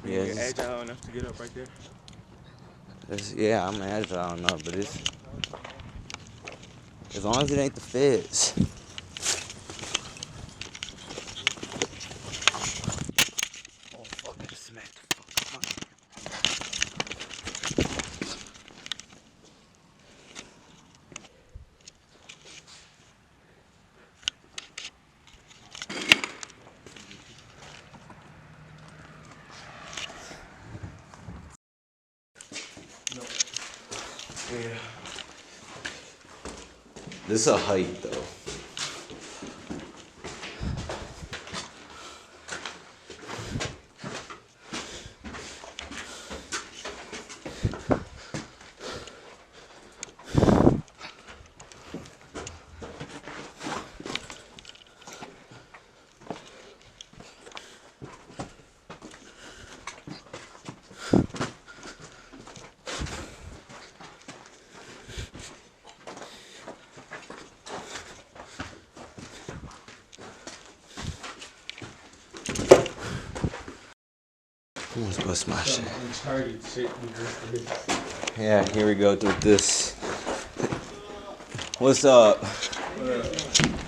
Yeah. You're agile enough to get up right there. Yeah, I'm agile enough, but it's as long as it ain't the feds. Oh fuck! I just smacked the fuck up. Yeah. This is a hike though. Almost bust my shit. Yeah, here we go with this. What's up?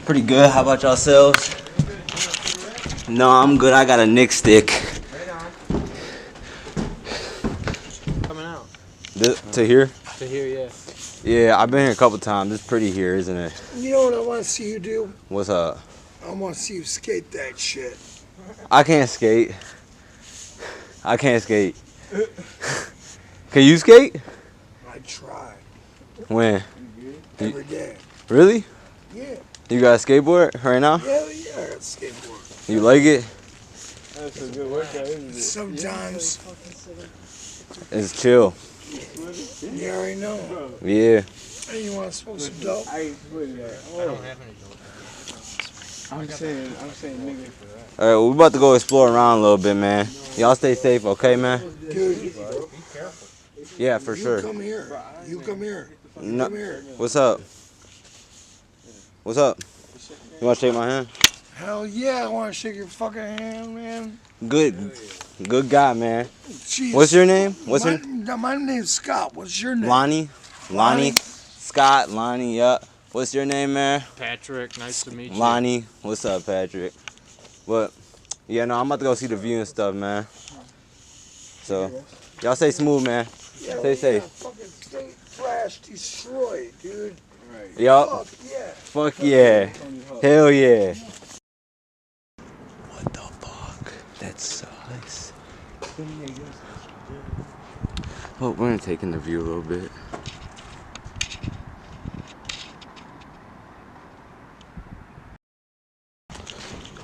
Pretty good. How about yourselves? No, I'm good. I got a Nick stick. Coming out. To here? To here, yeah. Yeah, I've been here a couple times. It's pretty here, isn't it? You know what I want to see you do? What's up? I want to see you skate that shit. I can't skate. I can't skate. Can you skate? I try. When? Every day. Really? Yeah. You got a skateboard right now? Hell yeah, I got a skateboard. You like it? That's a good workout, isn't it? Sometimes. It's chill. You already know. Yeah. Hey, you want to smoke some dope? I ain't putting that. I don't have any dope. I'm saying nigga for that. All right, well, we about to go explore around a little bit, man. Y'all stay safe, okay, man? Dude, Be careful. Yeah, for sure. you come here. You come here. You No. come here. What's up? What's up? You want to shake my hand? Hell yeah, I want to shake your fucking hand, man. Good. Good guy, man. Jeez. What's your name? What's your My name's Scott. What's your name? Lonnie. Lonnie. Scott. Lonnie. Yup. What's your name, man? Patrick, nice to meet you. Lonnie. What's up, Patrick? But yeah, no, I'm about to go see the view and stuff, man. So y'all stay smooth, man. Yeah, Stay safe. Fucking state flash destroyed, dude. Right. Yup. Fuck yeah. Fuck yeah. Hell yeah. What the fuck? That sucks. Oh, we're gonna take in the view a little bit.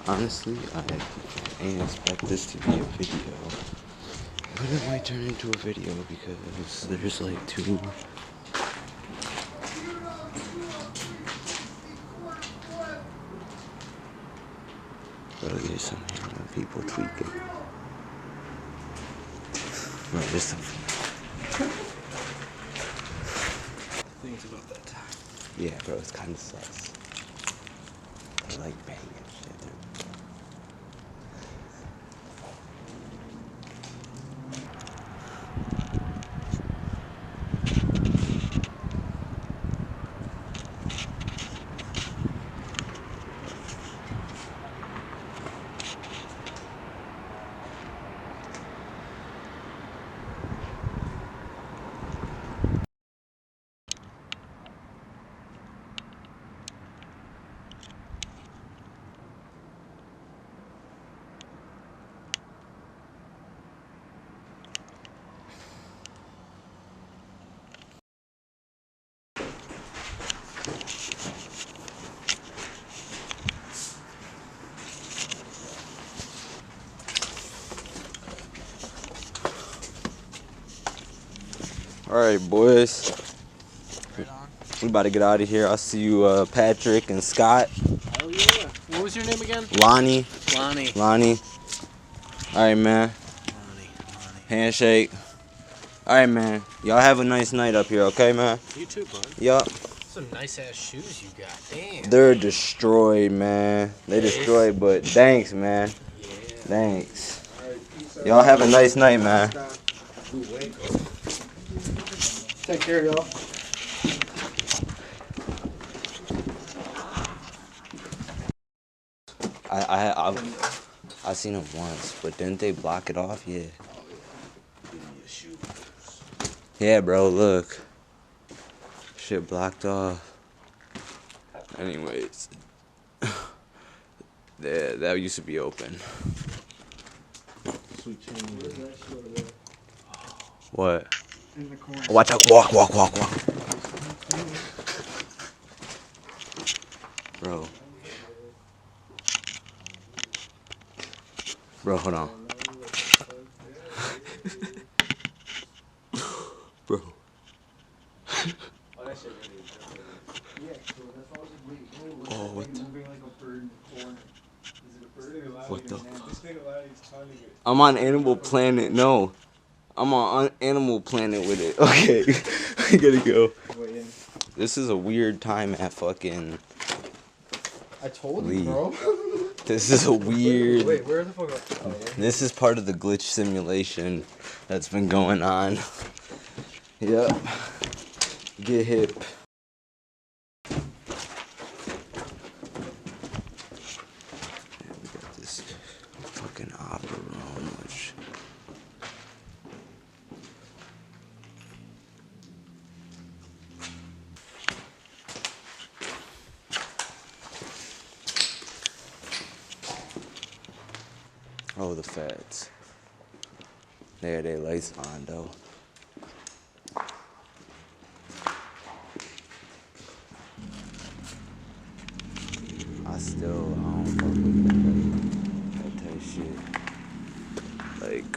Honestly, I ain't expect this to be a video. But it might turn into a video because there's like two. Bro, there's some people tweaking. Bro, there's some things about that time. Yeah, bro, it's kind of sus. They're like banging shit. Alright, boys. We about to get out of here. I'll see you, Patrick and Scott. Hell yeah. What was your name again? Lonnie. Lonnie. Lonnie. Alright, man. Lonnie. Handshake. Alright, man. Y'all have a nice night up here, okay, man? You too, bud. Yup. Some nice ass shoes you got. Damn. They're destroyed, man. They destroyed, but thanks, man. Yeah. Thanks. Y'all have a nice night, man. Take care, y'all. I seen him once, but didn't they block it off? Yeah. Yeah, bro, look. Shit blocked off. Anyways. That used to be open. What? In the corner. Watch out. Walk. Bro. Bro, hold on. Bro. Oh, what the? What the? I'm on Animal Planet. No. I'm on Animal Planet with it. Okay. I gotta go. This is a weird time at fucking... I told Lee. you, bro. This is a weird... Wait, where the fuck? Oh, yeah. This is part of the glitch simulation that's been going on. Yep. Get hip. We got this fucking opera room, which... Oh, the feds. There, they lights on, though. I don't fuck with that type shit. Like...